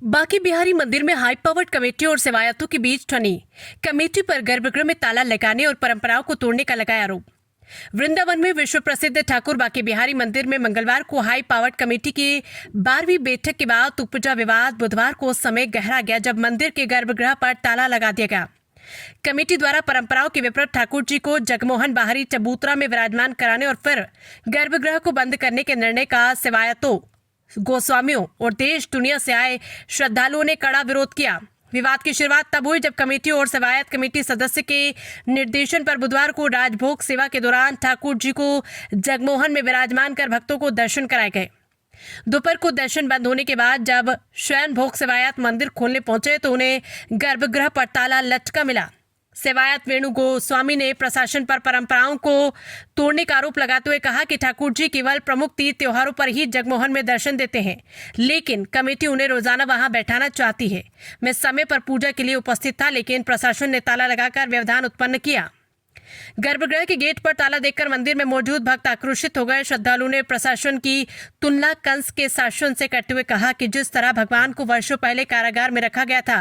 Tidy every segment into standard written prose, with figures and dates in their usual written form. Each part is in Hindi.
बांके बिहारी मंदिर में हाई पावर्ड कमेटी और सेवायतों के बीच ठनी कमेटी पर गर्भगृह में ताला लगाने और परंपराओं को तोड़ने का लगाया आरोप। वृंदावन में विश्व प्रसिद्ध ठाकुर बांके बिहारी मंदिर में मंगलवार को हाई पावर्ड कमेटी की 12वीं बैठक के बाद उपजा विवाद बुधवार को समय गहरा गया, जब मंदिर के गर्भगृह पर ताला लगा दिया गया। कमेटी द्वारा परंपराओं के विपरीत ठाकुर जी को जगमोहन बाहरी चबूतरा में विराजमान कराने और फिर गर्भगृह को बंद करने के निर्णय का सेवायतों, गोस्वामियों और देश दुनिया से आए श्रद्धालुओं ने कड़ा विरोध किया। विवाद की शुरुआत तब हुई जब कमेटी और सेवायत कमेटी सदस्य के निर्देशन पर बुधवार को राजभोग सेवा के दौरान ठाकुर जी को जगमोहन में विराजमान कर भक्तों को दर्शन कराए गए। दोपहर को दर्शन बंद होने के बाद जब शयन भोग सेवायत मंदिर खोलने पहुंचे तो उन्हें गर्भगृह पर ताला लटका मिला। सेवायत वेणु गोस्वामी ने प्रशासन पर परंपराओं को तोड़ने का आरोप लगाते हुए कहा कि ठाकुर जी केवल प्रमुख तीर्थ त्योहारों पर ही जगमोहन में दर्शन देते हैं, लेकिन कमेटी उन्हें रोजाना वहां बैठाना चाहती है। मैं समय पर पूजा के लिए उपस्थित था, लेकिन प्रशासन ने ताला लगाकर व्यवधान उत्पन्न किया। गर्भगृह के गेट पर ताला देखकर मंदिर में मौजूद भक्त आक्रोशित हो गए। श्रद्धालुओं ने प्रशासन की तुलना कंस के शासन से करते हुए कहा कि जिस तरह भगवान को वर्षों पहले कारागार में रखा गया था,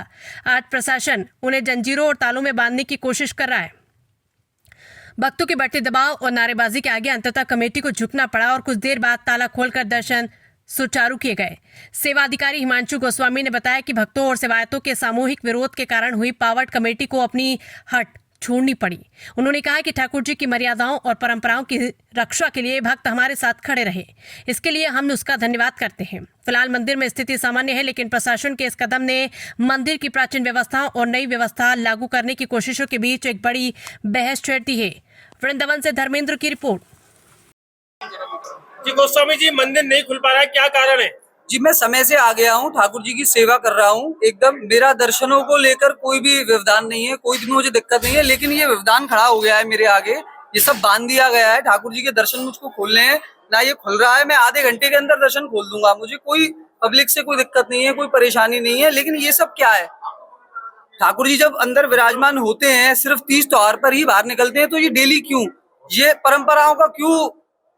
आज प्रशासन उन्हें जंजीरों और तालों में बांधने की कोशिश कर रहा है। भक्तों के बढ़ते दबाव और नारेबाजी के आगे अंततः कमेटी को झुकना पड़ा और कुछ देर बाद ताला खोलकर दर्शन सुचारू किए गए। सेवा अधिकारी हिमांशु गोस्वामी ने बताया कि भक्तों और सेवायतों के सामूहिक विरोध के कारण हुई पावर्ड कमेटी को अपनी हट छोड़नी पड़ी। उन्होंने कहा कि ठाकुर जी की मर्यादाओं और परंपराओं की रक्षा के लिए भक्त हमारे साथ खड़े रहे, इसके लिए हम उसका धन्यवाद करते हैं। फिलहाल मंदिर में स्थिति सामान्य है, लेकिन प्रशासन के इस कदम ने मंदिर की प्राचीन व्यवस्थाओं और नई व्यवस्था लागू करने की कोशिशों के बीच एक बड़ी बहस छेड़ दी है। वृंदावन से धर्मेंद्र की रिपोर्ट। जी गोस्वामी जी, मंदिर नहीं खुल पा रहा है, क्या कारण है? जी मैं समय से आ गया हूँ, ठाकुर जी की सेवा कर रहा हूँ। एकदम मेरा दर्शनों को लेकर कोई भी व्यवधान नहीं है, कोई भी मुझे दिक्कत नहीं है, लेकिन ये व्यवधान खड़ा हो गया है मेरे आगे। ये सब बांध दिया गया है। ठाकुर जी के दर्शन मुझको खोलने हैं ना, ये खुल रहा है। मैं आधे घंटे के अंदर दर्शन खोल दूंगा, मुझे कोई पब्लिक से कोई दिक्कत नहीं है, कोई परेशानी नहीं है। लेकिन ये सब क्या है, ठाकुर जी जब अंदर विराजमान होते हैं सिर्फ 30 त्योहार पर ही बाहर निकलते हैं, तो ये डेली क्यों, ये परंपराओं का क्यों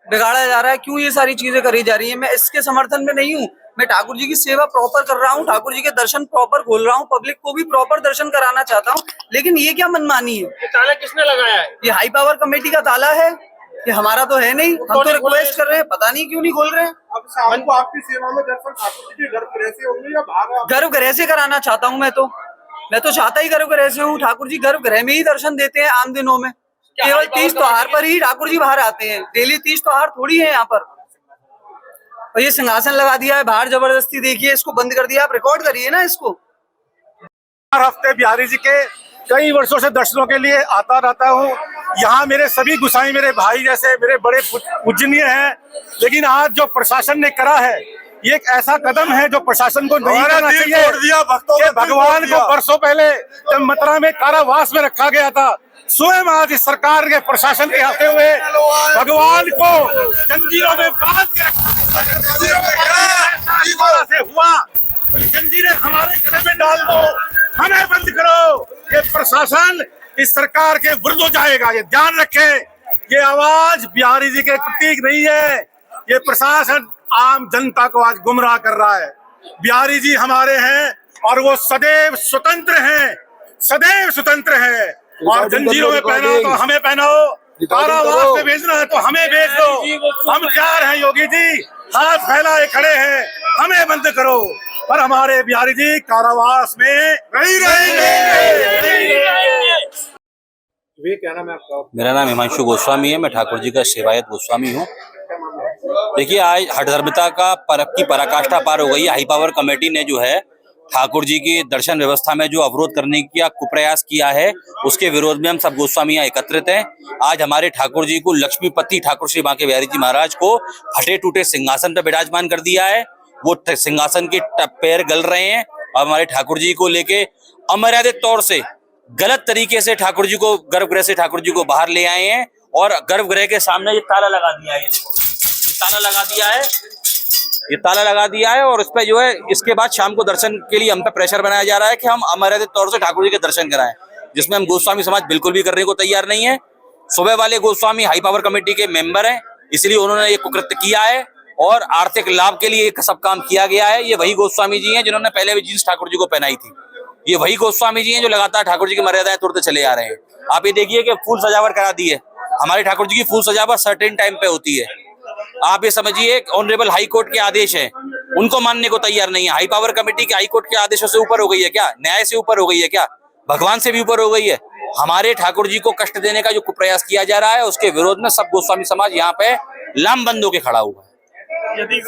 बिगाड़ा जा रहा है, क्यों ये सारी चीजें करी जा रही है? मैं इसके समर्थन में नहीं हूँ। मैं ठाकुर जी की सेवा प्रॉपर कर रहा हूँ, ठाकुर जी के दर्शन प्रॉपर खोल रहा हूँ, पब्लिक को भी प्रॉपर दर्शन कराना चाहता हूँ। लेकिन ये क्या मनमानी है? ये ताला किसने लगाया है? ये हाई पावर कमेटी का ताला है, ये हमारा तो है नहीं। हम तो रिक्वेस्ट कर रहे हैं, पता नहीं क्यों नहीं खोल रहे हैं। अब शाम को आपकी सेवा में दर्शन ठाकुर जी के गर्भगृह से होंगे या बाहर? गर्भगृह से कराना चाहता हूँ मैं तो चाहता ही गर्भगृह से हूँ। ठाकुर जी गर्भगृह में ही दर्शन देते हैं आम दिनों में, केवल 30 त्योहार पर ही ठाकुर जी बाहर आते हैं। डेली 30 त्योहार थोड़ी है यहाँ पर। और ये सिंहासन लगा दिया है बाहर जबरदस्ती, देखिए इसको बंद कर दिया। आप रिकॉर्ड करिए ना इसको। हर हफ्ते बिहारी जी के कई वर्षों से दर्शनों के लिए आता रहता हूँ। यहाँ मेरे सभी गुसाई मेरे भाई जैसे मेरे बड़े पूजनीय हैं, लेकिन आज जो प्रशासन ने करा है ये एक ऐसा कदम है जो प्रशासन को नहीं करना चाहिए। भगवान को बरसों पहले जब मथुरा में कारावास में रखा गया था, स्वयं आज इस सरकार के प्रशासन के आते हुए भगवान को जंजीरों में बांध के हुआ। जंजीरें हमारे गले में डाल दो, हमें बंद करो। ये प्रशासन इस सरकार के विरुद्ध हो जाएगा, ये ध्यान रखे। ये आवाज बिहारी जी के प्रतीक नहीं है, ये प्रशासन आम जनता को आज गुमराह कर रहा है। बिहारी जी हमारे हैं और वो सदैव स्वतंत्र हैं, सदैव स्वतंत्र हैं। और जंजीरों में पहनाओ तो हमें पहनाओ, कारावास में भेजना है तो हमें भेज दो। हम तैयार हैं योगी जी, हाथ फैलाए खड़े हैं, हमें बंद करो। पर हमारे बिहारी जी कारावास में नहीं रहेंगे। क्या नाम है आपका? मेरा नाम हिमांशु गोस्वामी है, मैं ठाकुर जी का सेवायत गोस्वामी हूँ। देखिए, आज हठधर्मिता का की पराकाष्ठा पार हो गई है। हाई पावर कमेटी ने जो है ठाकुर जी की दर्शन व्यवस्था में जो अवरोध करने का कुप्रयास किया है, उसके विरोध में हम सब गोस्वामी यहाँ एकत्रित हैं। आज हमारे ठाकुर जी को लक्ष्मीपति ठाकुर श्री बांके बिहारी जी महाराज को फटे टूटे सिंहासन पर विराजमान कर दिया है। वो सिंहासन के पैर गल रहे हैं और हमारे ठाकुर जी को लेके अमर्यादित तौर से गलत तरीके से ठाकुर जी को गर्भगृह से ठाकुर जी को बाहर ले आए हैं और गर्भगृह के सामने ये ताला लगा दिया है। ये ताला लगा दिया है और उस पर जो है इसके बाद शाम को दर्शन के लिए हम पे प्रेशर बनाया जा रहा है कि हम अमर्यादित तौर से ठाकुर जी के दर्शन कराएं, जिसमें हम गोस्वामी समाज बिल्कुल भी करने को तैयार नहीं है। सुबह वाले गोस्वामी हाई पावर कमेटी के मेंबर हैं, इसलिए उन्होंने ये कुकृत्य किया है और आर्थिक लाभ के लिए सब काम किया गया है। ये वही गोस्वामी जी हैं जिन्होंने पहले भी जींस ठाकुर जी को पहनाई थी। ये वही गोस्वामी जी हैं जो लगातार ठाकुर जी की मर्यादाएं तोड़ते चले आ रहे हैं। आप ये देखिए कि फूल सजावट करा दी है। हमारे ठाकुर जी की फूल सजावट सर्टेन टाइम पे होती है। आप ये समझिए ऑनरेबल हाई कोर्ट के आदेश हैं, उनको मानने को तैयार नहीं है। हाई पावर कमेटी के हाई कोर्ट के आदेशों से ऊपर हो गई है क्या? न्याय से ऊपर हो गई है क्या? भगवान से भी ऊपर हो गई है? हमारे ठाकुर जी को कष्ट देने का जो प्रयास किया जा रहा है उसके विरोध में सब गोस्वामी समाज यहाँ पे लामबंद होकर खड़ा हुआ है। यदि